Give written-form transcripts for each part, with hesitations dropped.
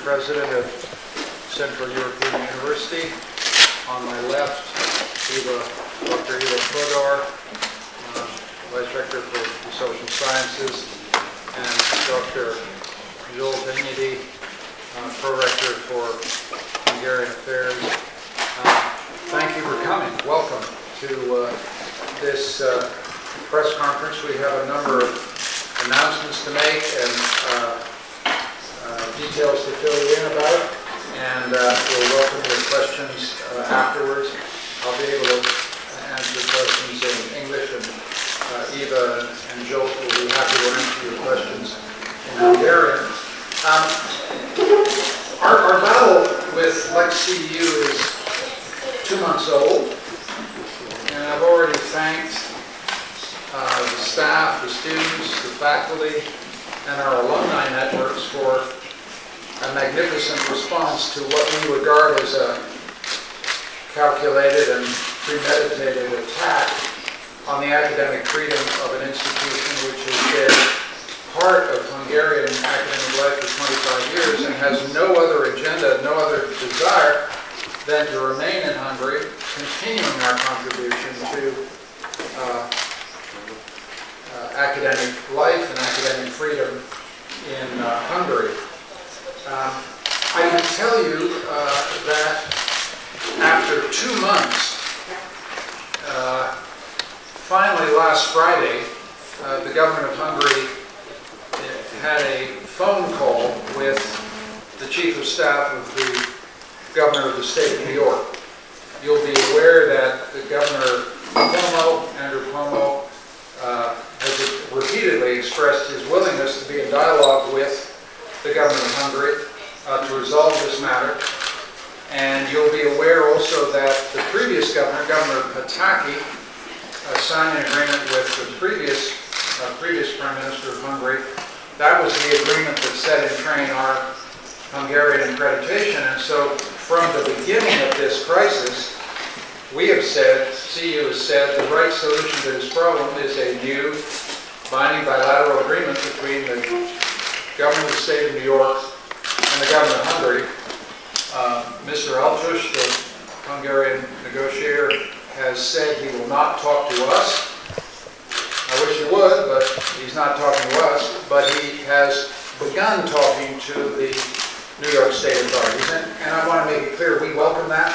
President of Central European University. On my left, Dr. Eva Fodor, Vice Rector for the Social Sciences, and Dr. Joel Dignity, Pro-Rector for Hungarian Affairs. Thank you for coming. Welcome to this press conference. We have a number of announcements to make and details to fill you in about, and we'll welcome your questions afterwards. I'll be able to answer questions in English, and Eva and Joel will be happy to answer your questions in Hungarian. Our battle with CEU is 2 months old, and I've already thanked the staff, the students, the faculty, and our alumni networks for a magnificent response to what we regard as a calculated and premeditated attack on the academic freedom of an institution which has been part of Hungarian academic life for 25 years and has no other agenda, no other desire than to remain in Hungary, continuing our contribution to academic life and academic freedom in Hungary. I can tell you that after 2 months, finally last Friday, the government of Hungary had a phone call with the Chief of Staff of the Governor of the State of New York. You'll be aware that the Governor Andrew Cuomo, has repeatedly expressed his willingness to be in dialogue with the government of Hungary to resolve this matter. And you'll be aware also that the previous governor, Governor Pataki, signed an agreement with the previous Prime Minister of Hungary. That was the agreement that set in train our Hungarian accreditation. And so from the beginning of this crisis, we have said, CEU has said, the right solution to this problem is a new binding bilateral agreement between the government of the state of New York and the government of Hungary. Mr. Altush, the Hungarian negotiator, has said he will not talk to us. I wish he would, but he's not talking to us. But he has begun talking to the New York State authorities. And I want to make it clear, we welcome that.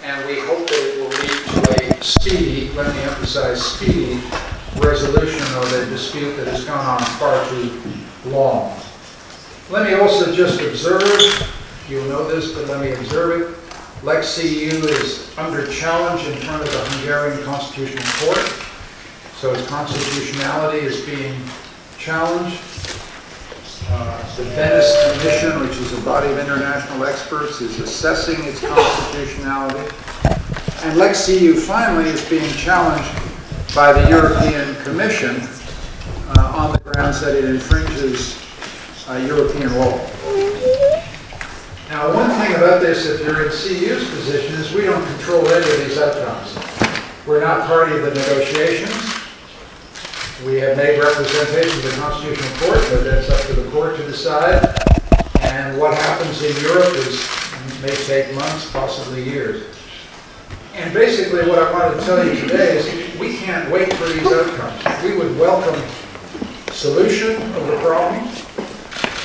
And we hope that it will lead to a speedy, let me emphasize speedy, resolution of a dispute that has gone on far too long. Let me also just observe, you'll know this, but let me observe it. CEU is under challenge in front of the Hungarian Constitutional Court, so its constitutionality is being challenged. The Venice Commission, which is a body of international experts, is assessing its constitutionality. And CEU finally is being challenged by the European Commission on the grounds that it infringes European law. Now, one thing about this, if you're in CEU's position, is we don't control any of these outcomes. We're not party to the negotiations. We have made representation to the Constitutional Court, but that's up to the court to decide. And what happens in Europe may take months, possibly years. And basically what I wanted to tell you today is we can't wait for these outcomes. We would welcome solution of the problem,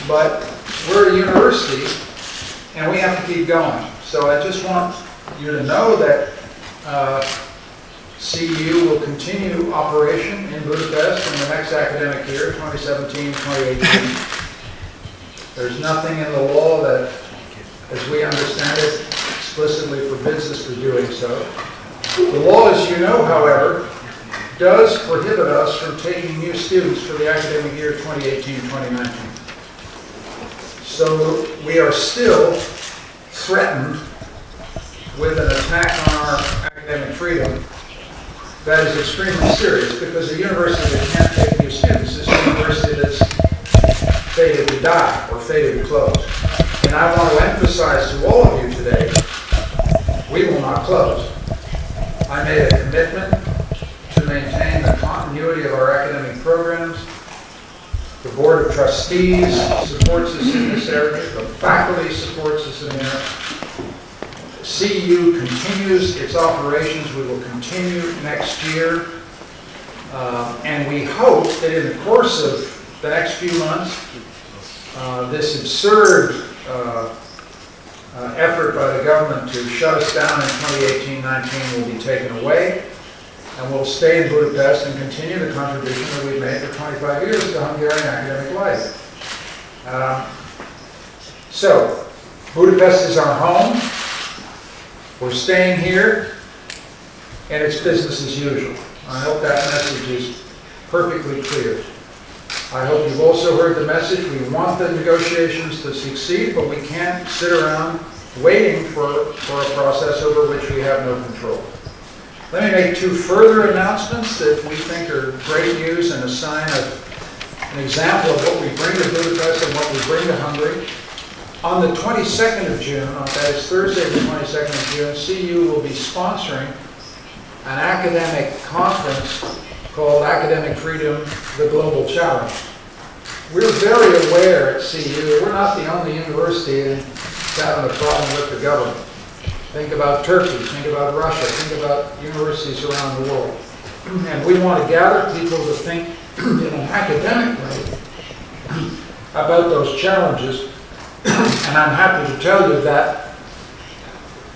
but we're a university and we have to keep going. So I just want you to know that CEU will continue operation in Budapest in the next academic year, 2017-2018. There's nothing in the law that, as we understand it, explicitly forbids us from doing so. The law, as you know, however, does prohibit us from taking new students for the academic year 2018-2019. So we are still threatened with an attack on our academic freedom that is extremely serious, because a university that can't take new students is a university that's fated to die or fated to close. And I want to emphasize to all of you today, we will not close. I made a commitment to maintain the continuity of our academic programs. The Board of Trustees supports us in this area. The faculty supports us in there. CEU continues its operations. We will continue next year. And we hope that in the course of the next few months, this absurd effort by the government to shut us down in 2018-19 will be taken away, and we'll stay in Budapest and continue the contribution that we've made for 25 years to Hungarian academic life. So, Budapest is our home. We're staying here, and it's business as usual. I hope that message is perfectly clear. I hope you've also heard the message. We want the negotiations to succeed, but we can't sit around waiting for a process over which we have no control. Let me make two further announcements that we think are great news and a sign of an example of what we bring to Budapest and what we bring to Hungary. On the 22nd of June, that is Thursday the 22nd of June, CEU will be sponsoring an academic conference called Academic Freedom, the Global Challenge. We're very aware at CEU, we're not the only university that's having a problem with the government. Think about Turkey, think about Russia, think about universities around the world. And we want to gather people to think in an academic way about those challenges. And I'm happy to tell you that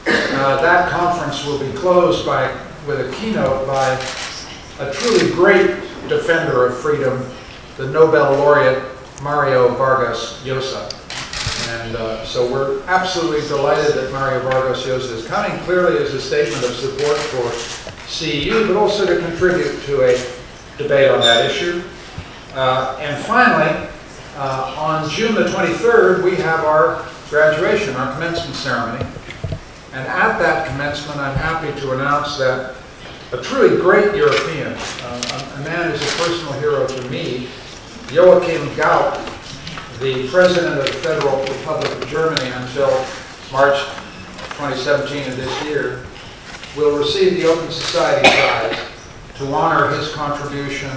that conference will be closed with a keynote by a truly great defender of freedom, the Nobel laureate Mario Vargas Llosa. And so we're absolutely delighted that Mario Vargas Llosa is coming, clearly as a statement of support for CEU, but also to contribute to a debate on that issue. And finally, on June the 23rd, we have our graduation, our commencement ceremony. And at that commencement, I'm happy to announce that a truly great European, a man who's a personal hero to me, Joachim Gauck, the President of the Federal Republic of Germany until March 2017 of this year, will receive the Open Society Prize to honor his contribution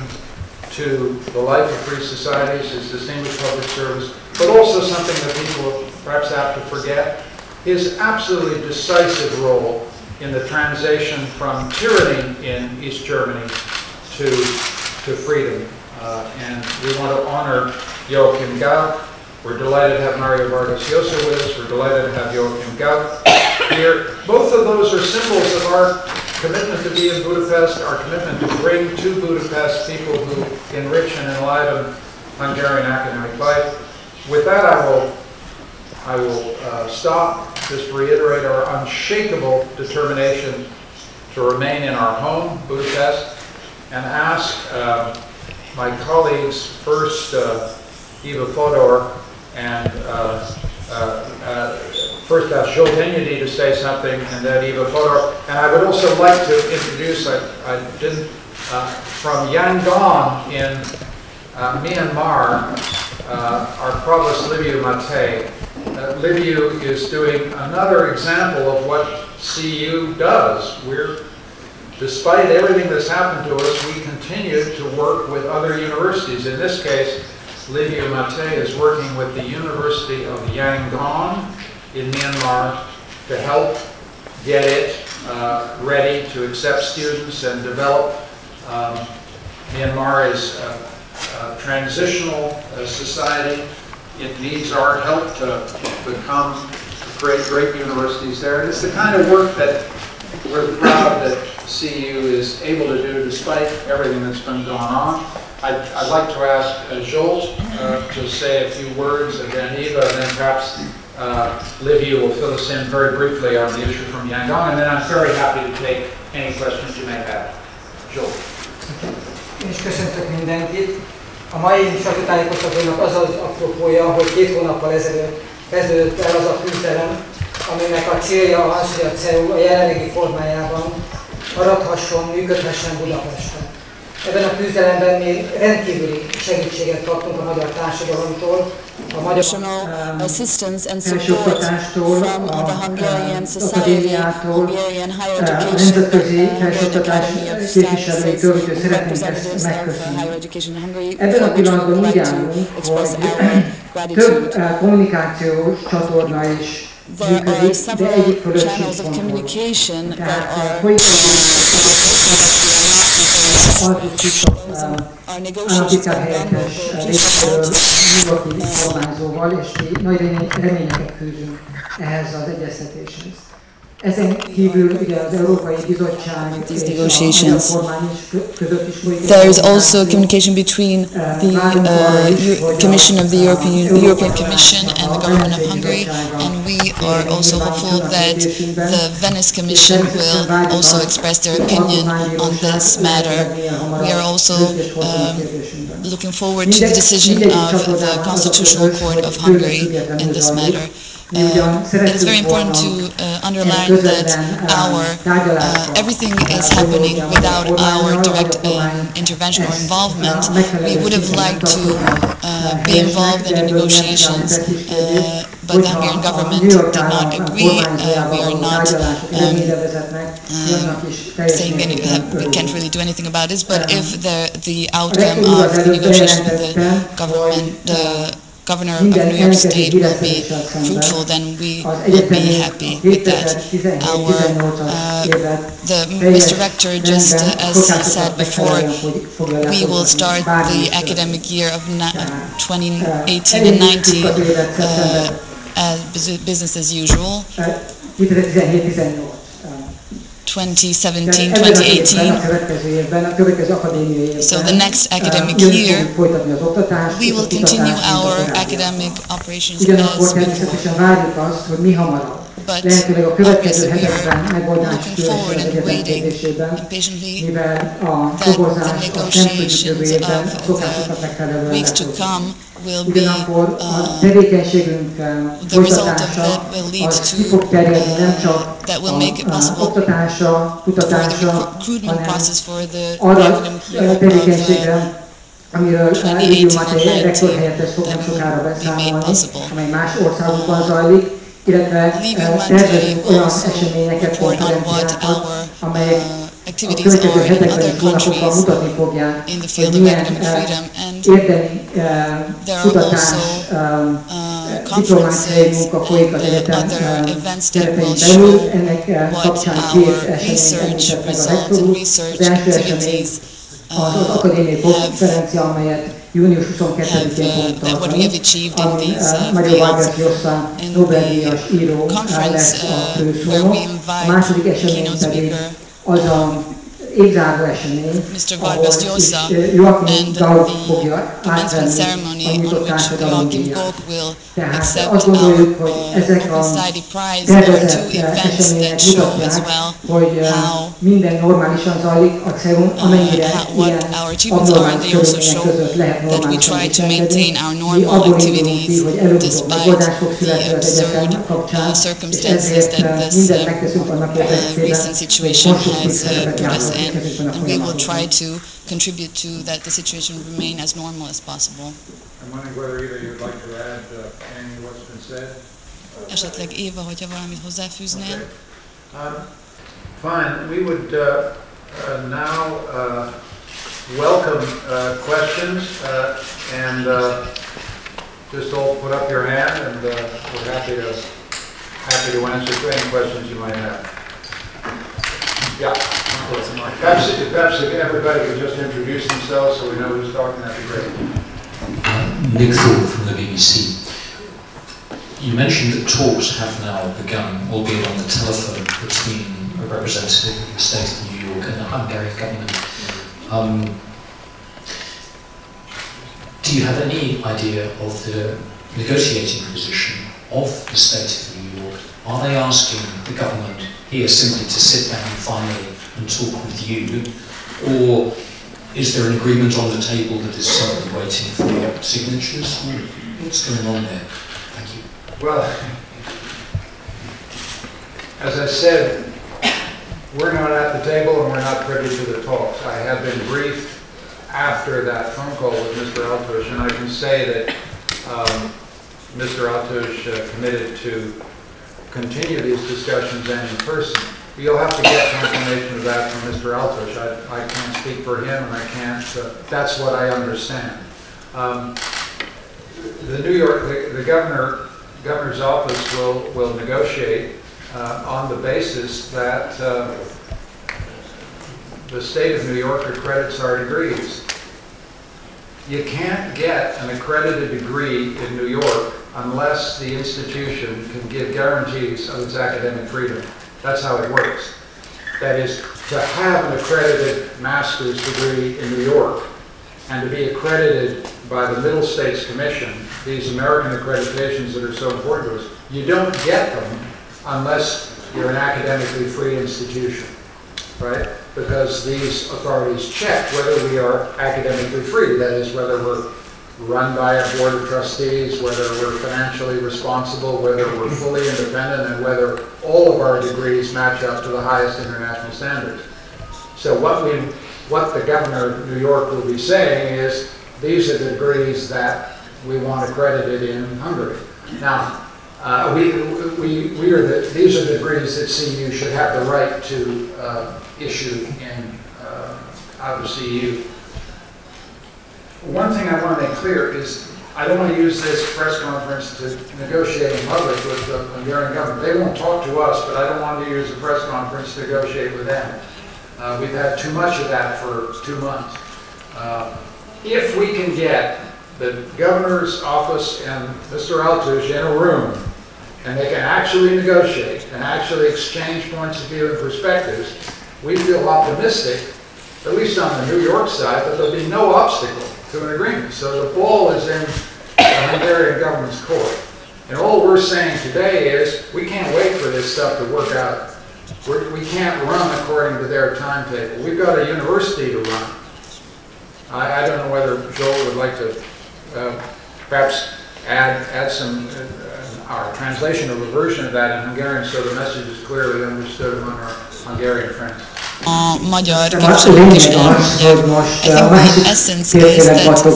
to the life of free societies, his distinguished public service, but also something that people perhaps have to forget, his absolutely decisive role in the transition from tyranny in East Germany to freedom. And we want to honor Joachim Gauck. We're delighted to have Mario Vargas Llosa with us. We're delighted to have Joachim Gauck here. Both of those are symbols of our commitment to be in Budapest, our commitment to bring to Budapest people who enrich and enliven Hungarian academic life. With that, I will stop, just reiterate our unshakable determination to remain in our home, Budapest, and ask my colleagues, first Eva Fodor, and first ask Joe Dignity to say something, and then Eva Fodor. And I would also like to introduce, from Yangon in Myanmar, our Provost Liviu Matei. Liviu is doing another example of what CEU does. Despite everything that's happened to us, we continue to work with other universities. In this case, Liviu Matei is working with the University of Yangon in Myanmar to help get it ready to accept students and develop. Myanmar is a transitional society. It needs our help to create great universities there. And it's the kind of work that we're proud that CEU is able to do despite everything that's been going on. I'd like to ask Joel to say a few words, and then Eva, and then perhaps Livia will fill us in very briefly on the issue from Yangon, and then I'm very happy to take any questions you may have. Joel. Én is köszöntök mindenkit. A mai sajtótájékoztatónak az az apropója, hogy 2 hónappal ezelőtt kezdődött el az a küzdelem, aminek a célja az, hogy a CEU a jelenlegi formájában maradhasson, működhessen Budapesten. Ebben a küzdelemben mi rendkívüli segítséget kaptunk a magyar társadalomtól, a magyar assistance and support from the Hungarian society, Hungarian higher education, Academy of Sciences, representatives of higher education in Hungary. Ebben a pillanatban úgy állunk, hogy több kommunikációs csatorna is működik, de egyikről channels of communication that are államtitkár helyettes részéről nyugati kormányzóval, és mi nagy reményeket fűzünk ehhez az egyeztetéshez. Ezen kívül ugye az Európai Bizottság és a kormány között is folyik. There is also communication between the Commission of the European Commission and the government of Hungary, and we are also hopeful that the Venice Commission will also express their opinion on this matter. We are also looking forward to the decision of the Constitutional Court of Hungary in this matter. It's very important to underline that everything is happening without our direct intervention or involvement. We would have liked to be involved in the negotiations, but the Hungarian government did not agree. We are not saying we can't really do anything about this, but if the outcome of the negotiation with the governor of New York State will be fruitful, then we will be happy with that. Mr. Rector, just as he said before, we will start the academic year of 2018 and 19 as business as usual. 2017, 2018. So the next academic year, we will continue our academic operations as before. But obviously we are looking forward and waiting impatiently that the negotiations of the weeks to come will be, the result of that will lead to, that will make it possible for the recruitment process for the academic year of 2018 and 19 that will be made possible. Livia will also report on what our activities are in other countries in the field of academic freedom, and there are also conferences and other events that will show what our research results and research activities what we have achieved in these fields. In the conference where we invite keynote speaker Mr. Vargas Llosa, and the commencement ceremony on which Joachim Gauck will accept our Society Prize are 2 events that show as well what our achievements are, and they also show that we try to maintain our normal activities despite the absurd circumstances that this recent situation has put us in. And we will try to contribute to that the situation remain as normal as possible. I'm wondering whether either you'd like to add anything to what's been said. Esetleg Éva, hogyha valamit hozzáfűznél. Okay. Fine. We would now welcome questions and just all put up your hand, and we're happy to answer any questions you might have. Perhaps if everybody could just introduce themselves so we know who's talking, that'd be great. Nick Thorpe from the BBC. You mentioned that talks have now begun, albeit on the telephone, between a representative of the state of New York and the Hungarian government. Do you have any idea of the negotiating position of the state of New York? Are they asking the government here simply to sit down finally and talk with you, or is there an agreement on the table that is simply waiting for signatures? What's going on there? Thank you. Well, as I said, we're not at the table and we're not privy to the talks. I have been briefed after that phone call with Mr. Altush, and I can say that Mr. Altush committed to continue these discussions and in person. You'll have to get confirmation of that from Mr. Altush. I can't speak for him, and I can't. That's what I understand. The New York, the governor's office will negotiate on the basis that the state of New York accredits our degrees. You can't get an accredited degree in New York unless the institution can give guarantees of its academic freedom. That's how it works. That is, to have an accredited master's degree in New York and to be accredited by the Middle States Commission, these American accreditations that are so important to us, you don't get them unless you're an academically free institution, right? Because these authorities check whether we are academically free, that is, whether we're run by a board of trustees, whether we're financially responsible, whether we're fully independent, and whether all of our degrees match up to the highest international standards. So what the governor of New York will be saying is, these are the degrees that we want accredited in Hungary. Now, these are the degrees that CEU should have the right to issue out of CEU. One thing I want to make clear is I don't want to use this press conference to negotiate in public with the Hungarian government. They won't talk to us, but I don't want to use the press conference to negotiate with them. We've had too much of that for 2 months. If we can get the governor's office and Mr. Altush in a room, and they can actually negotiate and actually exchange points of view and perspectives, we feel optimistic, at least on the New York side, that there'll be no obstacle to an agreement. So the ball is in the Hungarian government's court. And all we're saying today is we can't wait for this stuff to work out. We can't run according to their timetable. We've got a university to run. I don't know whether Joel would like to perhaps add some our translation of a version of that in Hungarian so the message is clearly understood among our Hungarian friends. A magyar képviselők is elmondják. I think the essence is that the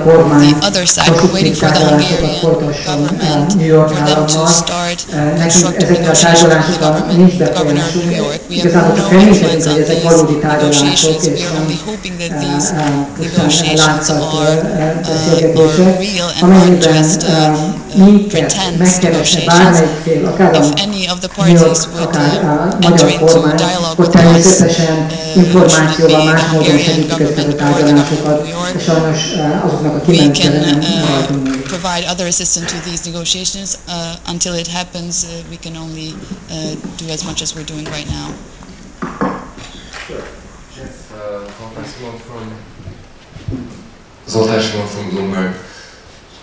one the other side, we're waiting for the Hungarian government for them to start constructive negotiations with the government, the governor of New York. We have no influence on these negotiations. We are only hoping that these negotiations are real and not just pretense negotiations. If any of the parties would enter into dialogue with us, should it be the Hungarian government or the government of New York, we can provide other assistance to these negotiations. Until it happens, we can only do as much as we're doing right now. Zoltán Simon from Bloomberg.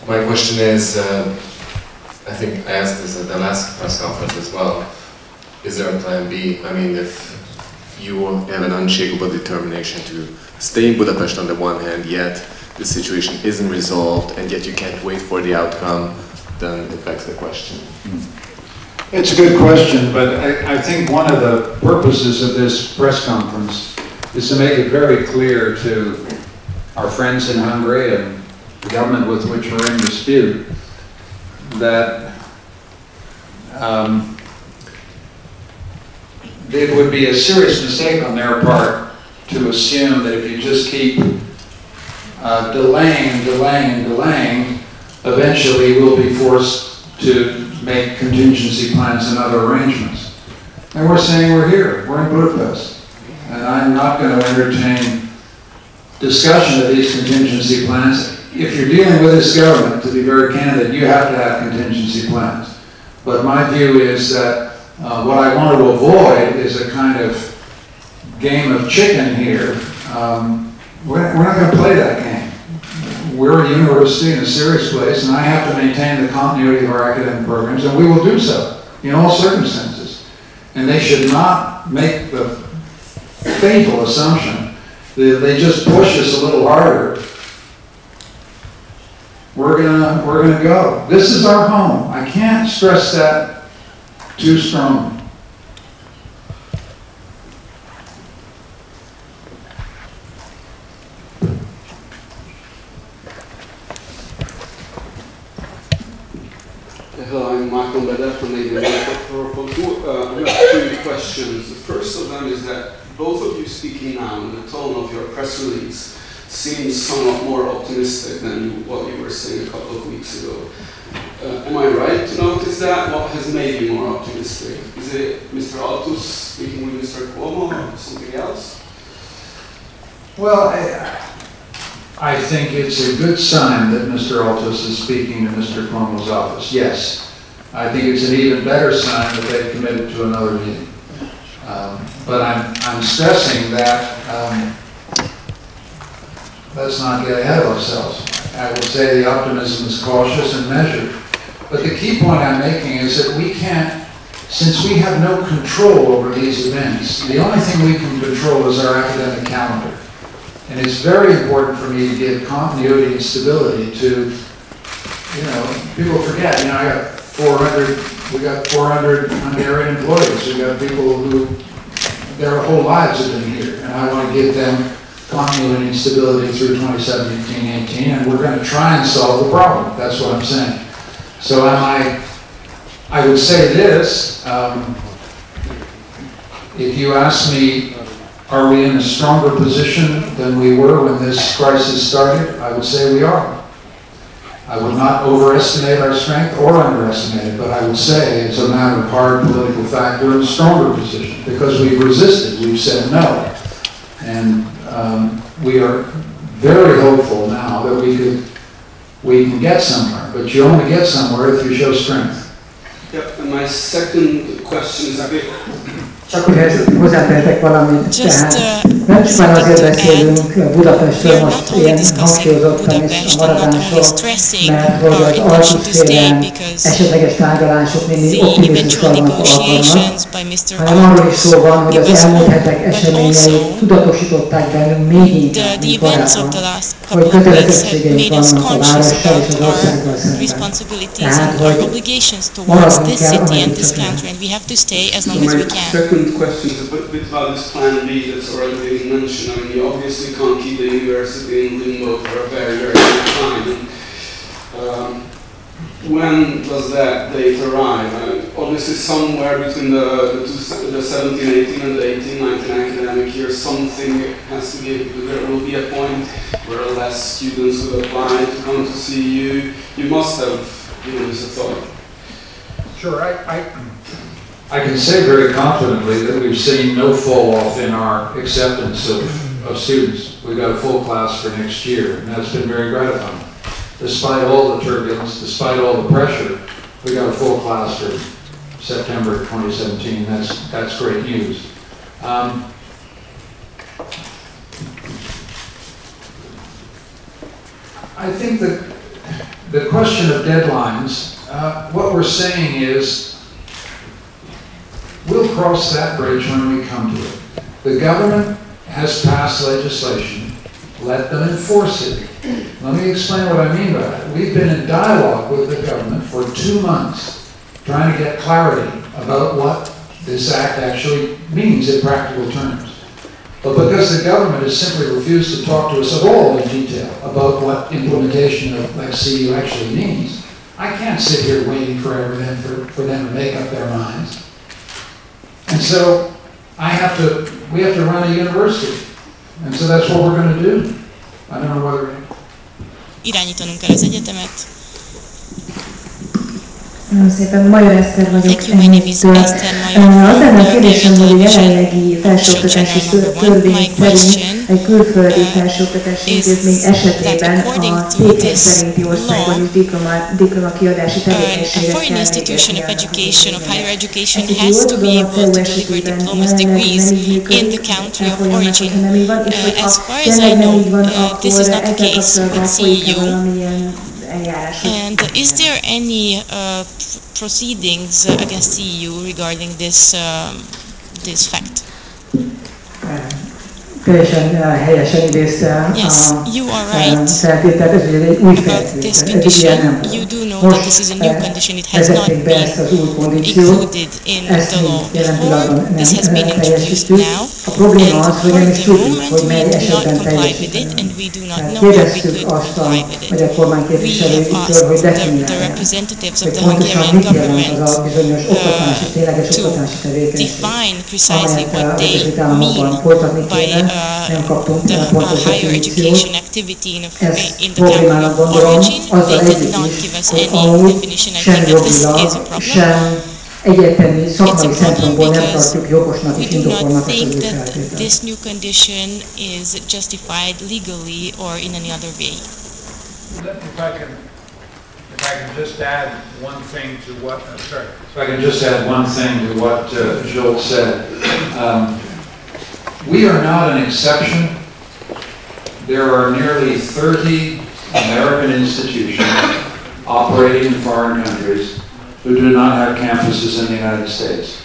My question is, I think I asked this at the last press conference as well. Is there a plan B? I mean, if you have an unshakable determination to stay in Budapest on the one hand, yet the situation isn't resolved, and yet you can't wait for the outcome, then it begs the question. It's a good question, but I think one of the purposes of this press conference is to make it very clear to our friends in Hungary and the government with which we're in dispute that it would be a serious mistake on their part to assume that if you just keep delaying, eventually we'll be forced to make contingency plans and other arrangements. And we're saying we're here, we're in Budapest. And I'm not going to entertain discussion of these contingency plans. If you're dealing with this government, to be very candid, you have to have contingency plans. But my view is that what I want to avoid is a kind of game of chicken here. We're not going to play that game. We're a university in a serious place, and I have to maintain the continuity of our academic programs, and we will do so in all circumstances. And they should not make the fatal assumption that they just push us a little harder. We're gonna go. This is our home. I can't stress that too strongly. Hello, I'm Michael Beder from the I have three questions. The first of them is that both of you speaking now, and the tone of your press release seems somewhat more optimistic than what you were saying a couple of weeks ago. Am I right to notice that? What has made you more optimistic? Is it Mr. Altus speaking with Mr. Cuomo or something else? Well, I think it's a good sign that Mr. Altus is speaking to Mr. Cuomo's office. Yes. I think it's an even better sign that they've committed to another meeting. But I'm stressing that let's not get ahead of ourselves. I would say the optimism is cautious and measured. But the key point I'm making is that we can't, since we have no control over these events, the only thing we can control is our academic calendar. And it's very important for me to give continuity and stability to, people forget, I got 400, we got 400 Hungarian employees. We got people who, their whole lives have been here. And I want to give them continuity and stability through 2017-18, and we're going to try and solve the problem. That's what I'm saying. So I would say this, if you ask me, are we in a stronger position than we were when this crisis started? I would say we are. I would not overestimate our strength or underestimate it, but I would say it's a matter of hard political fact, we're in a stronger position because we've resisted, we've said no. And we are very hopeful now that we can get somewhere, but you only get somewhere if you show strength. Yep, and my second question is a bit... Csak hogy hozzátehetek valamit, tehát nem csupán azért beszélünk Budapestről most ilyen hangsúlyozottan és a maradásról, mert hogy az Altus-féle esetleges tárgyalások mindig optimizmus adnak alkalmat, hanem arról is szó van, hogy az elmúlt hetek eseményei tudatosították bennünk még inkább, mint korábban, hogy kötelezettségeink vannak a várossal és az országgal szemben. Tehát, hogy maradunk kell, amelyik csak second question is a bit about this plan B that's already been mentioned. I mean, you obviously can't keep the university in limbo for a very, very long time. And, when does that date arrive? Obviously, somewhere between the 17-18 and the 18-19 academic year, something has to be. There will be a point where less students will apply to come to CEU. You must have given this a thought. Sure, I can say very confidently that we've seen no fall off in our acceptance of students. We've got a full class for next year, and that's been very gratifying. Despite all the turbulence, despite all the pressure, we got a full class for September 2017. That's great news. I think that the question of deadlines, what we're saying is, we'll cross that bridge when we come to it. The government has passed legislation. Let them enforce it. Let me explain what I mean by that. We've been in dialogue with the government for 2 months, trying to get clarity about what this act actually means in practical terms. But because the government has simply refused to talk to us at all in detail about what implementation of CEU actually means, I can't sit here waiting forever then for them to make up their minds. And so we have to run a university. And so that's what we're going to do. I don't know whether... Irányítanunk kell az egyetemet. Nagyon szépen, Major Eszter vagyok. Thank you, my name is Esther Mayer Az lenne a from kérdésem, hogy a Television jelenlegi felsőoktatási törvény szerint egy külföldi felsőoktatási intézmény esetében a székhely szerinti országban is diplomakiadási tevékenységet a foreign kell institution of education, of higher education, Ez has jól to be tudom, a able CEU to deliver esetében diploma's jelenleg degrees nem így működik, in the country of folyamatban, origin. nem így van, és hogyha As far as I tényleg nem know, így van, this is akkor not the ezzel case kapcsolatban with folyik-e CEU. valamilyen eljárás? And is there any proceedings against CEU regarding this fact? Teljesen helyesen idézte Yes, you are right feltételt, ez ugye egy új about this feltétel, ez ilyen nem condition. You volt. do know that this is a new condition. It has not Vezették be been ezt az új kondíciót, included in ezt the law még jelen before. pillanatban This has been nem introduced teljesítjük. now, A probléma and az, hogy for nem is the tudjuk, moment hogy we mely do not esetben comply with it, teljesíteni. and we do not Tehát know how we kérdeztük could azt comply with hogy a kormány it. We have képviselőitől, hogy asked the definiálják, representatives of hogy the pontosan Hungarian mit jelent government az a bizonyos oktatási, tényleges to oktatási tevékenység, define precisely amelyet what az they Egyesült Államokban mean folytatni by kéne, nem kaptunk the pontos higher definíciót. education activity in the Ez country of problémának gondolom, origin. azzal They did együtt not is, give us hogy any amúgy definition. I sem think that this is a jogilag, problem. sem egyetemi szakmai It's a problem szempontból nem because tartjuk jogosnak we és do not indokolnak ezt az think új that feltételt. this new condition is justified legally or in any other way. If I can just add one thing to what, If I can just add one thing to what Joel said. We are not an exception. There are nearly 30 American institutions operating in foreign countries who do not have campuses in the United States.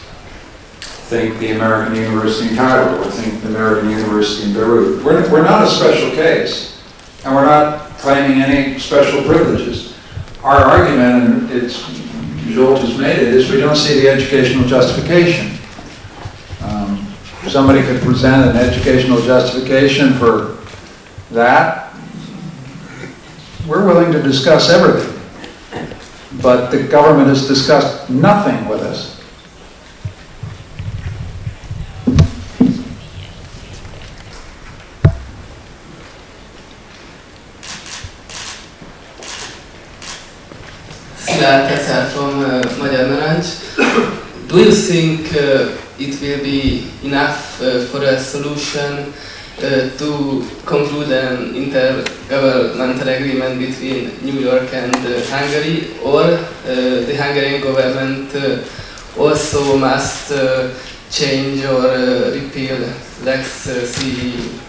Think the American University in Cairo, or think the American University in Beirut. We're not a special case, and we're not claiming any special privileges. Our argument, and it's Joel just made it, is we don't see the educational justification. Somebody could present an educational justification for that. We're willing to discuss everything, but the government has discussed nothing with us. From Magyar Narancs. Do you think it will be enough for a solution to conclude an intergovernmental agreement between New York and Hungary, or the Hungarian government also must change or repeal Lex CEU?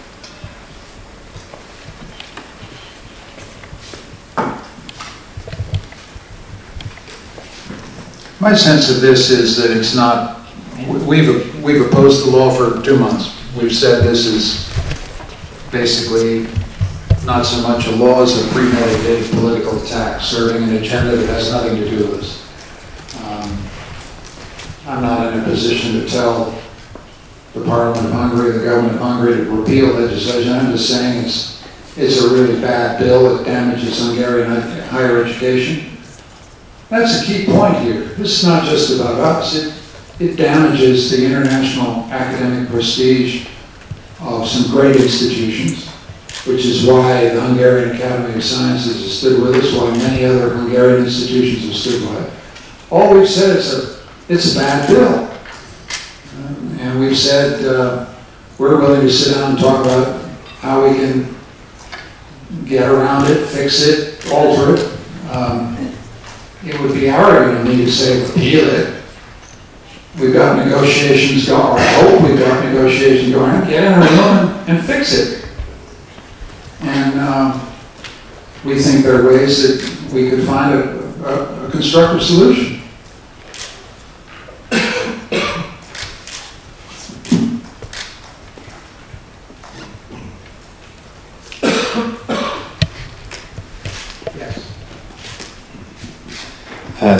My sense of this is that it's not, we've opposed the law for 2 months. We've said this is basically not so much a law as a premeditated political attack, serving an agenda that has nothing to do with us. I'm not in a position to tell the Parliament of Hungary, the government of Hungary to repeal legislation. I'm just saying it's a really bad bill. It damages Hungarian higher education. That's a key point here. This is not just about us. It damages the international academic prestige of some great institutions, which is why the Hungarian Academy of Sciences has stood with us, why many other Hungarian institutions have stood by it. All we've said is it's a bad bill. And we've said we're willing to sit down and talk about how we can get around it, fix it, alter it. It would be arrogant of me to say repeal it. We've got negotiations going, or I hope we've got negotiations going. Get in a room and fix it. And we think there are ways that we could find a constructive solution.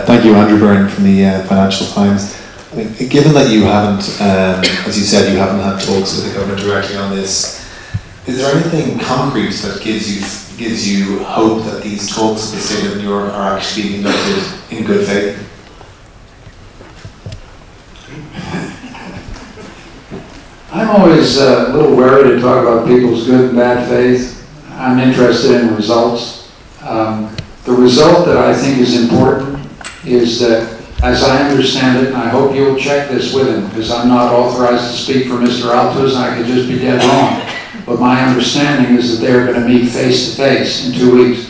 Thank you, Andrew Byrne from the Financial Times. I mean, given that you haven't, as you said, you haven't had talks with the government directly on this, is there anything concrete that gives you hope that these talks with the State of New York are actually being conducted in good faith? I'm always a little wary to talk about people's good and bad faith. I'm interested in results. The result that I think is important is that, as I understand it, and I hope you'll check this with him, because I'm not authorized to speak for Mr. Altos, and I could just be dead wrong. But my understanding is that they're going to meet face to face in 2 weeks.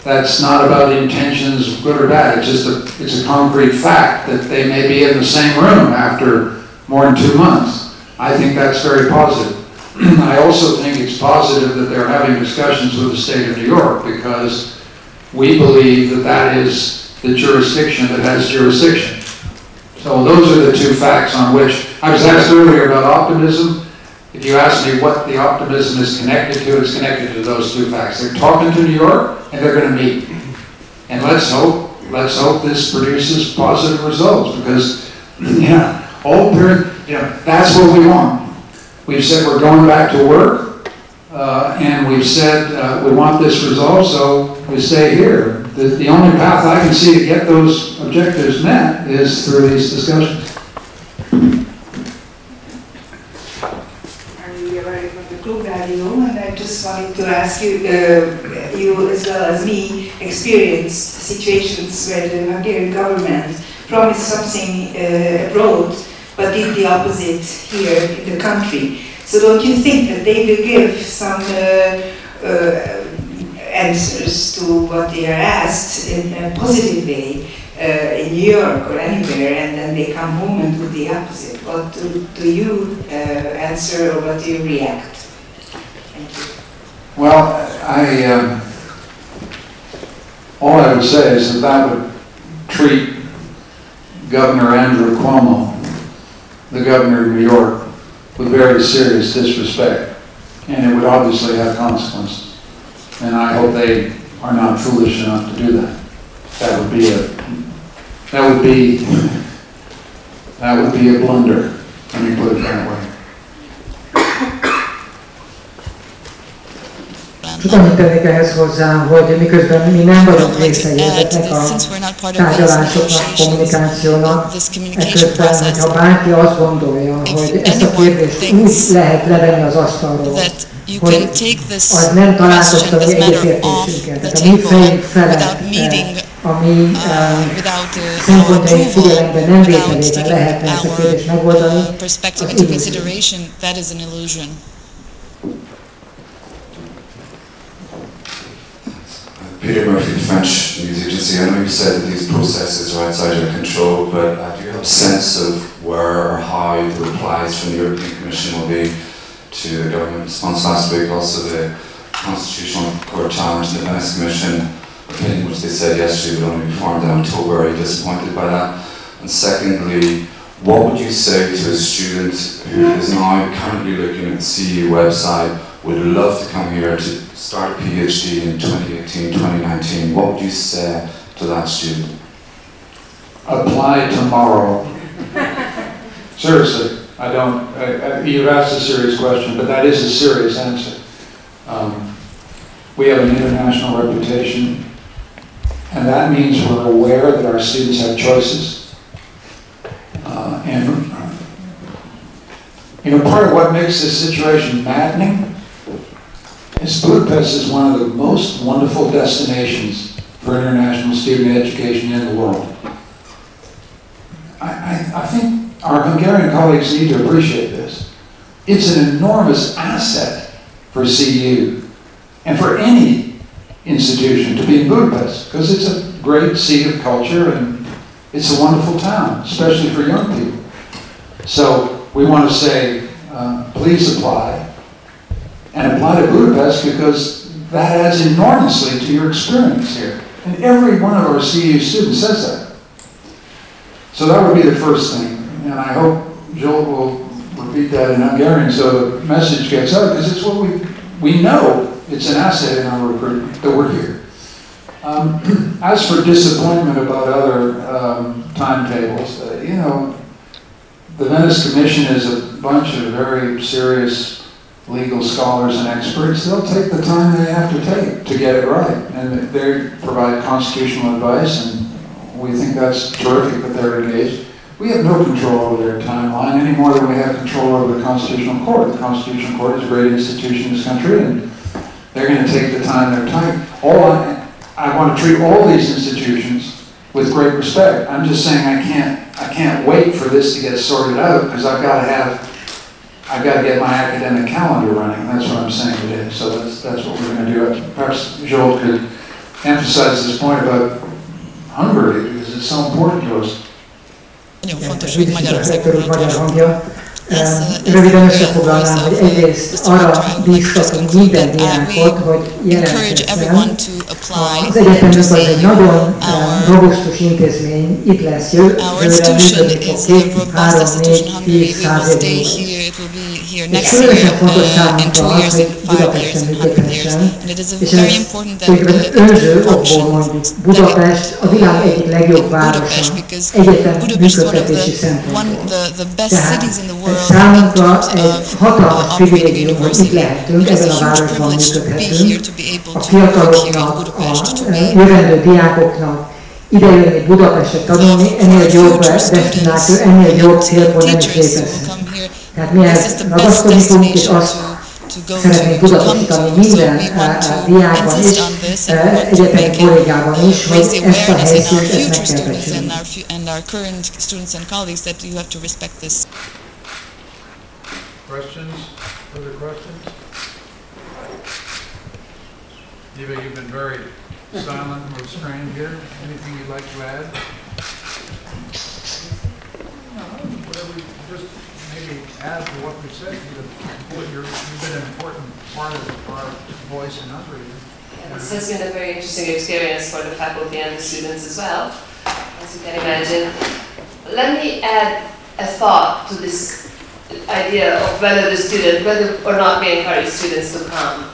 That's not about intentions, good or bad. It's a concrete fact that they may be in the same room after more than 2 months. I think that's very positive. I also think it's positive that they're having discussions with the state of New York, because we believe that that is the jurisdiction that has jurisdiction. So those are the two facts on which I was asked earlier about optimism. If you ask me what the optimism is connected to, it's connected to those two facts. They're talking to New York, and they're going to meet. And let's hope this produces positive results, because, that's what we want. We've said we're going back to work, and we've said we want this resolved, so we stay here. The only path I can see to get those objectives met is through these discussions. And I just wanted to ask you, you as well as me experienced situations where the Hungarian government promised something abroad, but did the opposite here in the country. So don't you think that they will give some answers to what they are asked in a positive way in New York or anywhere, and then they come home and do the opposite? What do you answer, or what do you react? Thank you. Well, all I would say is that would treat Governor Andrew Cuomo, the governor of New York, with very serious disrespect, and it would obviously have consequences. And I hope they are not foolish enough to do that. That would be a blunder. Let me put it that way. Csak annyit tennék ehhez hozzá, hogy miközben mi nem vagyunk részei ezeknek a tárgyalásoknak, kommunikációnak, eközben, hogyha bárki azt gondolja, hogy ezt a kérdést úgy lehet levenni az asztalról, hogy az nem találkozta mi egyetértésünket, tehát a mi fejünk felett, a mi szempontjaink figyelembe nem vételével lehetne ezt a kérdést megoldani, az illúzió. Peter Murphy, the French News Agency. I know you said that these processes are outside your control, but do you have a sense of where or how the replies from the European Commission will be to the government response last week? Also, the Constitutional Court challenge the Venice Commission opinion, which they said yesterday would only be formed in October. Are you disappointed by that? And secondly, what would you say to a student who is now currently looking at the CEU website, would love to come here to start a PhD in 2018, 2019, what would you say to that student? Apply tomorrow. Seriously, you've asked a serious question, but that is a serious answer. We have an international reputation, and that means we're aware that our students have choices. Part of what makes this situation maddening is Budapest is one of the most wonderful destinations for international student education in the world. I think our Hungarian colleagues need to appreciate this. It's an enormous asset for CEU and for any institution to be in Budapest, because it's a great seat of culture and it's a wonderful town, especially for young people. So we want to say, please apply. And apply to Budapest, because that adds enormously to your experience here. And every one of our CEU students says that. So that would be the first thing. And I hope Joel will repeat that in Hungarian so the message gets out, because it's what we know it's an asset in our recruitment that we're here. As for disappointment about other timetables, the Venice Commission is a bunch of very serious legal scholars and experts. They'll take the time they have to take to get it right. And they provide constitutional advice, and we think that's terrific that they're engaged. We have no control over their timeline any more than we have control over the Constitutional Court. The Constitutional Court is a great institution in this country, and they're going to take the time they're taking. I want to treat all these institutions with great respect. I'm just saying I can't wait for this to get sorted out because I've got to get my academic calendar running. That's what I'm saying today. So that's what we're going to do. Perhaps Joel could emphasize this point about Hungary because it's so important to us. Nagyon fontos, hogy Magyarországon Röviden összefoglalnám, hogy egyrészt arra bíztatunk minden diákot, hogy jelentkezzen. Az egyetemünk az egy nagyon robusztus intézmény, itt lesz jövőre, működik a 2, 3, 4, 10, 100 év múlva. És különösen fontos számunkra az, hogy Budapesten működhessen, és ez tulajdonképpen önző okból mondjuk Budapest a világ egyik legjobb városa, egyetem működtetési szempontból. Tehát számunkra egy hatalmas privilégium, hogy itt lehetünk, ebben a városban működhetünk. A fiataloknak, a jövendő diákoknak idejönni Budapestre tanulni, ennél jobb destináció, ennél jobb célpont nem is létezhet. Tehát mi ezt ragaszkodunk, és azt szeretnénk tudatosítani minden diákban is, egyetemi kollégában is, hogy ezt a helyszínt ezt meg kell becsülni. Questions? Further questions? Eva, you've been very silent and restrained here. Anything you'd like to add? No, whatever. Just maybe add to what we said. You've been an important part of our voice in Hungary. Yeah, this has been a very interesting experience for the faculty and the students as well, as you can imagine. Let me add a thought to this idea of whether or not we encourage students to come.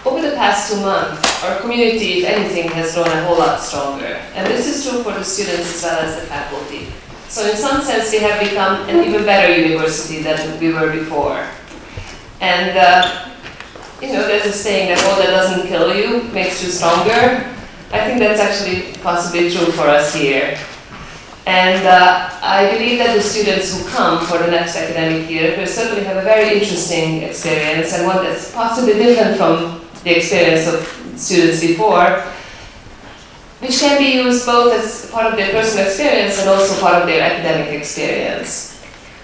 Over the past 2 months, our community, if anything, has grown a whole lot stronger. And this is true for the students as well as the faculty. So in some sense, we have become an even better university than we were before. And, there's a saying that all that doesn't kill you makes you stronger. I think that's actually possibly true for us here. And I believe that the students who come for the next academic year will certainly have a very interesting experience and one that's possibly different from the experience of students before, which can be used both as part of their personal experience and also part of their academic experience.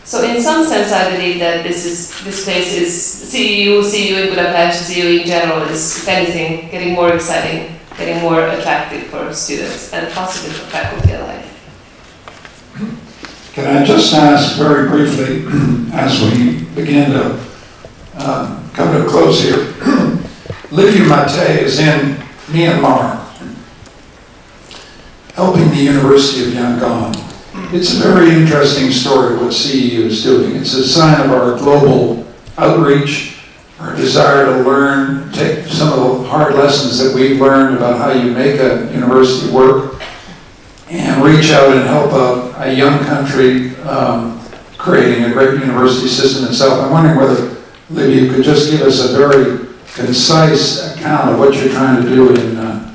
So in some sense I believe that this place is CEU in Budapest, CEU in general is, if anything, getting more exciting, getting more attractive for students and possibly for faculty alike. Can I just ask very briefly, as we begin to come to a close here, Livia Mate is in Myanmar, helping the University of Yangon. It's a very interesting story what CEU is doing. It's a sign of our global outreach, our desire to learn, take some of the hard lessons that we've learned about how you make a university work, and reach out and help a young country creating a great university system itself. I'm wondering whether, Livia, you could just give us a very concise account of what you're trying to do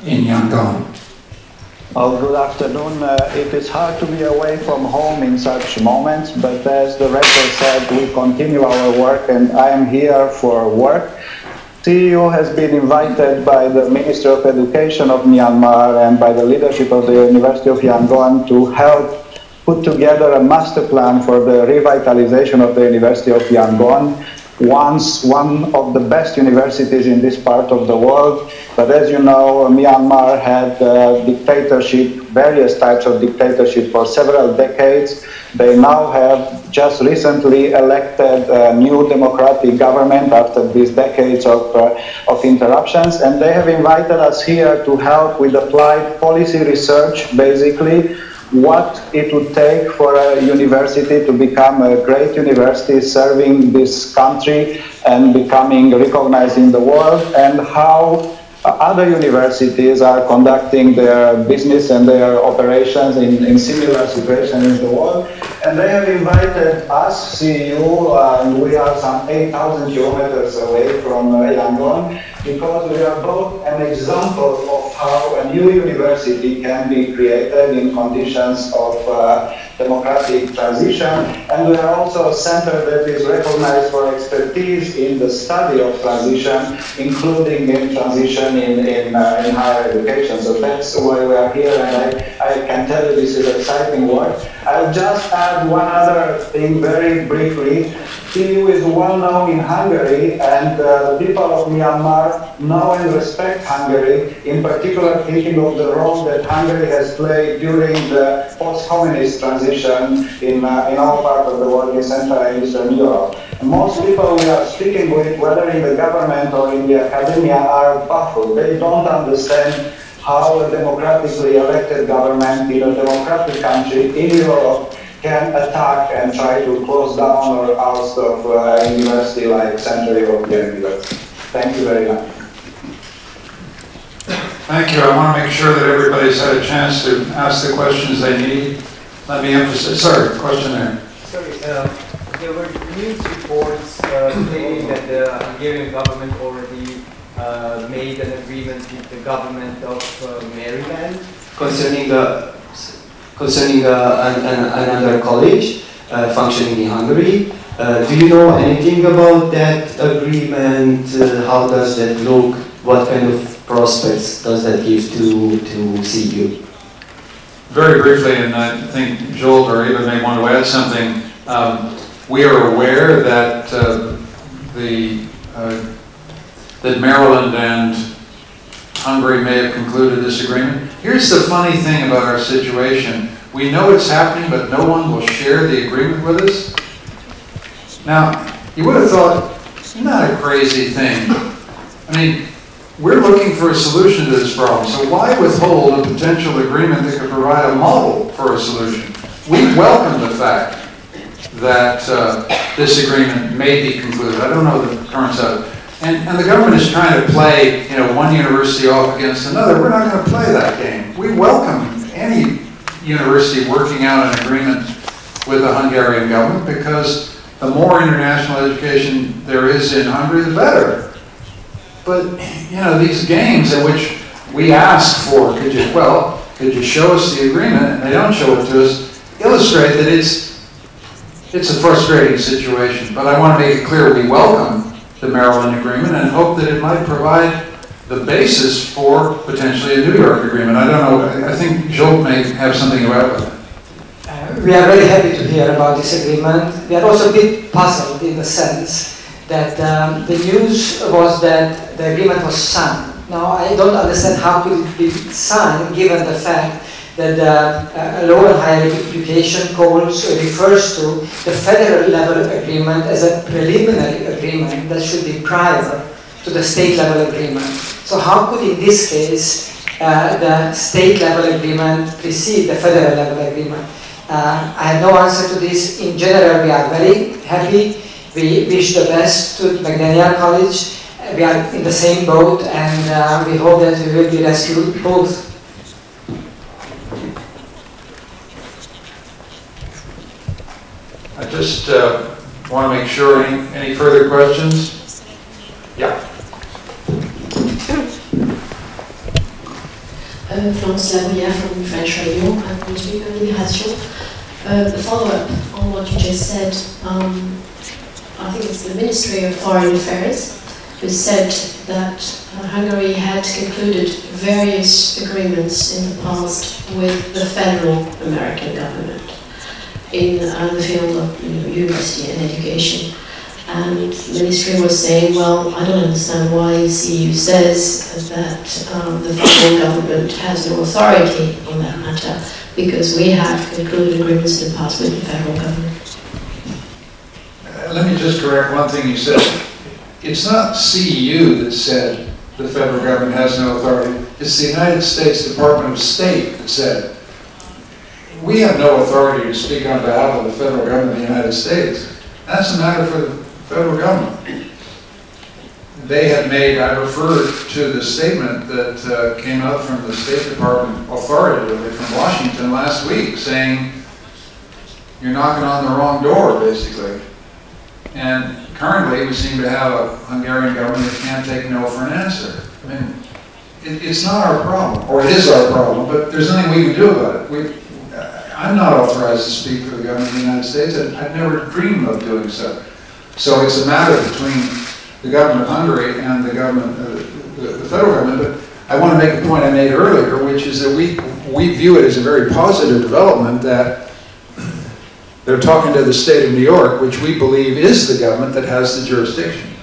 in Yangon. Well, good afternoon. It is hard to be away from home in such moments, but as the rector said, we continue our work, and I am here for work. CEU has been invited by the Ministry of Education of Myanmar and by the leadership of the University of Yangon to help put together a master plan for the revitalization of the University of Yangon, once one of the best universities in this part of the world. But as you know, Myanmar had dictatorship, various types of dictatorship for several decades. They now have just recently elected a new democratic government after these decades of interruptions, and they have invited us here to help with applied policy research, basically, what it would take for a university to become a great university serving this country and becoming recognized in the world, and how other universities are conducting their business and their operations in similar situations in the world. And they have invited us, CEU, and we are some 8,000 kilometers away from Yangon, because we are both an example of how a new university can be created in conditions of democratic transition, and we are also a center that is recognized for expertise in the study of transition, including in transition in higher education. So that's why we are here, and I can tell you this is exciting work. I'll just add one other thing very briefly. CEU is well known in Hungary, and the people of Myanmar know and respect Hungary, in particular thinking of the role that Hungary has played during the post-communist transition in all parts of the world in Central and Eastern Europe. And most people we are speaking with, whether in the government or in the academia, are baffled. They don't understand how a democratically elected government in a democratic country in Europe can attack and try to close down or oust of a university like Central European University. Thank you very much. Thank you. I want to make sure that everybody's had a chance to ask the questions they need. Let me emphasize, sorry, question there. Sorry, there were news reports stating that the Hungarian government already made an agreement with the government of Maryland concerning another college functioning in Hungary. Do you know anything about that agreement? How does that look? What kind of prospects does that give to CEU? Very briefly, and I think Joel or Eva may want to add something. We are aware that that Maryland and Hungary may have concluded this agreement. Here's the funny thing about our situation. We know it's happening, but no one will share the agreement with us. Now, you would have thought, isn't that a crazy thing? I mean, we're looking for a solution to this problem, so why withhold a potential agreement that could provide a model for a solution? We welcome the fact that this agreement may be concluded. I don't know the current status. And the government is trying to play, one university off against another. We're not going to play that game. We welcome any university working out an agreement with the Hungarian government, because the more international education there is in Hungary, the better. But, these games in which we ask for, could you show us the agreement, and they don't show it to us, illustrate that it's a frustrating situation. But I want to make it clear we welcome the Maryland agreement and hope that it might provide the basis for potentially a New York agreement. I don't know, I think Joel may have something to add with it. We are very happy to hear about this agreement. We are also a bit puzzled in the sense that the news was that the agreement was signed. Now, I don't understand how could it be signed given the fact that the lower and higher education refers to the federal level agreement as a preliminary agreement that should be prior to the state level agreement. So how could in this case the state level agreement precede the federal level agreement? I have no answer to this. In general, we are very happy. We wish the best to McDaniel College. We are in the same boat, and we hope that we will be rescued both. I just want to make sure, any further questions? Yeah. Florence Labouillard from French Radio, and speaking of immigration. The follow-up on what you just said, I think it's the Ministry of Foreign Affairs who said that Hungary had concluded various agreements in the past with the federal American government in the field of university and education. And the ministry was saying, well, I don't understand why CEU says that the federal government has no authority on that matter, because we have concluded agreements in the past with the federal government. Let me just correct one thing you said. It's not CEU that said the federal government has no authority. It's the United States Department of State that said we have no authority to speak on behalf of the federal government of the United States. That's a matter for the federal government. They had made, I referred to the statement that came out from the State Department authoritatively from Washington last week, saying you're knocking on the wrong door, basically. And currently we seem to have a Hungarian government that can't take no for an answer. I mean, it's not our problem, or it is our problem, but there's nothing we can do about it. I'm not authorized to speak for the government of the United States, and I'd never dream of doing so. So it's a matter between the government of Hungary and the government, the federal government. But I want to make a point I made earlier, which is that we view it as a very positive development that they're talking to the state of New York, which we believe is the government that has the jurisdiction.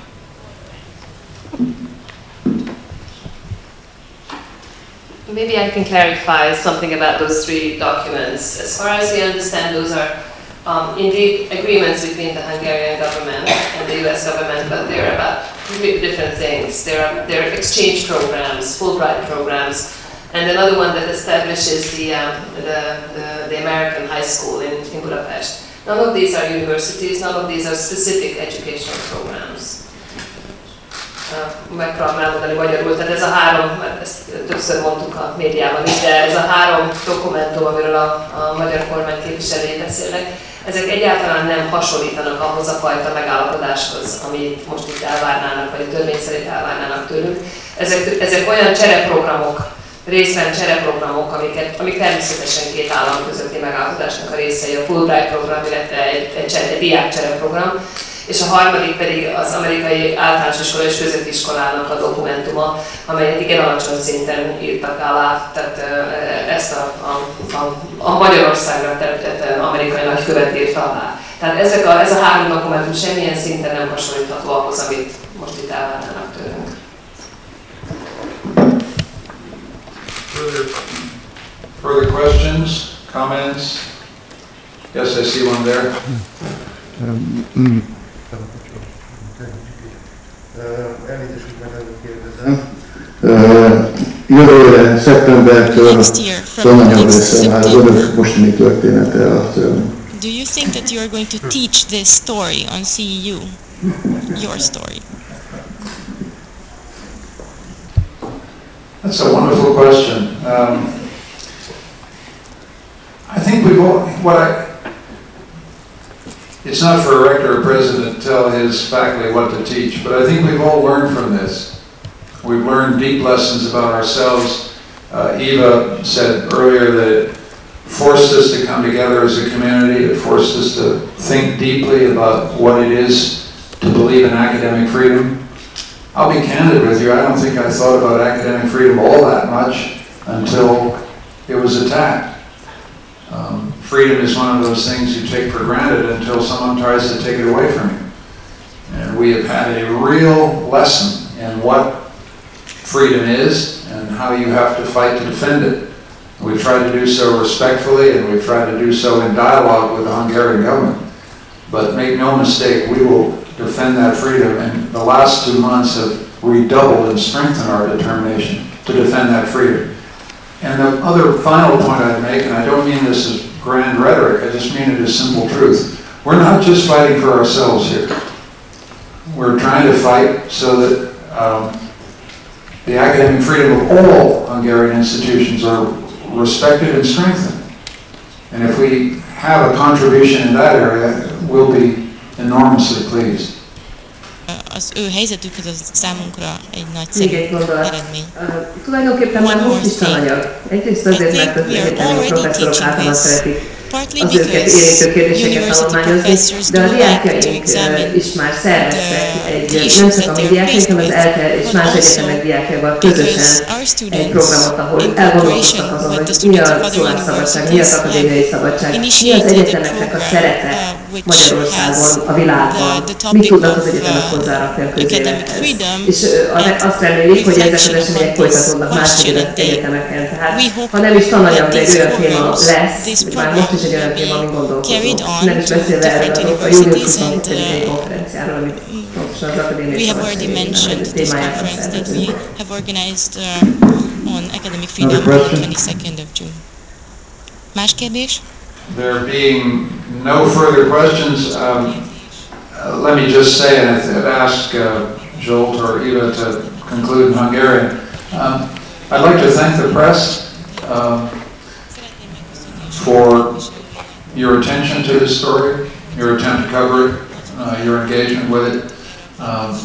Maybe I can clarify something about those three documents. As far as we understand, those are indeed agreements between the Hungarian government and the US government, but they're about completely different things. They're exchange programs, Fulbright programs, and another one that establishes the American high school in Budapest. None of these are universities, none of these are specific educational programs. Megpróbálom elmondani magyarul, tehát ez a három, mert ezt többször mondtuk a médiában is, de ez a három dokumentum, amiről a magyar kormány képviselői beszélnek, ezek egyáltalán nem hasonlítanak ahhoz a fajta megállapodáshoz, amit most itt elvárnának, vagy a törvény szerint elvárnának tőlünk. Ezek olyan csereprogramok, részben csereprogramok, amik természetesen két állam közötti megállapodásnak a részei, a Fulbright program, illetve egy diák csereprogram, és a harmadik pedig az amerikai általános iskola és középiskolának a dokumentuma, amelyet igen alacsony szinten írtak alá, tehát ezt a Magyarországra tett amerikai nagykövet írta alá. Tehát ez a három dokumentum semmilyen szinten nem hasonlítható ahhoz, amit most itt elvárnának tőlünk. Further questions, comments? Yes, I see one there. Elnézést, hogy megkérdezem. Jövőre szeptembertől tananyag lesz már az önök mostani története a törvény. Do you think that you are going to teach this story on CEU? Your story? That's a wonderful question. I think we've all, it's not for a rector or president to tell his faculty what to teach, but I think we've all learned from this. We've learned deep lessons about ourselves. Eva said earlier that it forced us to come together as a community. It forced us to think deeply about what it is to believe in academic freedom. I'll be candid with you, I don't think I thought about academic freedom all that much until it was attacked. Freedom is one of those things you take for granted until someone tries to take it away from you. And we have had a real lesson in what freedom is and how you have to fight to defend it. We've tried to do so respectfully, and we've tried to do so in dialogue with the Hungarian government. But make no mistake, we will defend that freedom, and the last 2 months have redoubled and strengthened our determination to defend that freedom. And the other final point I'd make, and I don't mean this as grand rhetoric, I just mean it as simple truth. We're not just fighting for ourselves here. We're trying to fight so that the academic freedom of all Hungarian institutions are respected and strengthened. And if we have a contribution in that area, we'll be enormously pleased. Az ő helyzetük az számunkra egy nagyszerű eredmény. Tulajdonképpen már most is tananyag. Egyrészt azért, mert az egyetemi professzorok általán szeretik az őket érintő kérdéseket tanulmányozni, de a diákjaink is már szerveztek nem csak a mi diákjaink, hanem az ELTE és más egyetemek diákjával közösen egy programot, ahol elgondolkodtak azon, hogy mi a szólásszabadság, mi az akadémiai szabadság, mi az egyetemeknek a szerepe Magyarországon, a világban, mit tudnak az egyetemek hozzárakni a közélethez. És azt remélik, hogy ezek az események folytatódnak más egyetemeken. Tehát ha nem is tananyag, de egy olyan téma lesz, már most is egy olyan téma, amin gondolkodunk. Nem is beszélve erről a június 22-i konferenciáról, amit pontosan az akadémiai szabadság témáját szervezünk. On academic freedom on the 22nd of June. Más kérdés? There being no further questions, let me just say, and I'd ask Zsolt or Eva to conclude in Hungarian. I'd like to thank the press for your attention to this story, your attempt to cover it, your engagement with it.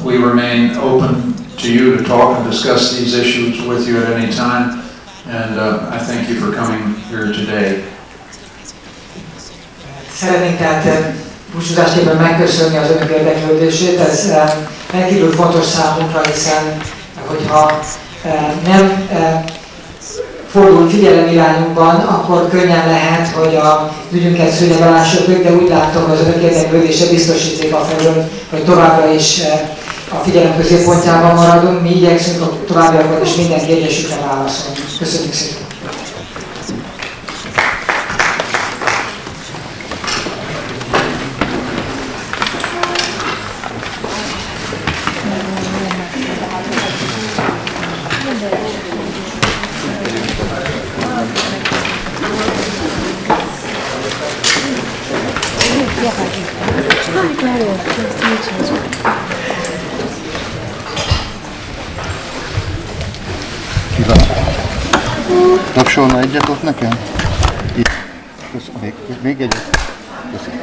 We remain open to you to talk and discuss these issues with you at any time, and I thank you for coming here today. Szeretnénk tehát búcsúzásképpen megköszönni az önök érdeklődését. Ez rendkívül fontos számunkra, hiszen hogyha nem fordul figyelem irányunkban, akkor könnyen lehet, hogy az ügyünket szőnyeg alá söprik, de úgy látom, hogy az önök érdeklődése biztosíték a felől, hogy továbbra is a figyelem középpontjában maradunk. Mi igyekszünk a továbbiakban is minden kérdésükre válaszolni. Köszönjük szépen! Tapsolna egyet ott nekem? Itt. Köszönöm. Még egyet. Köszönöm.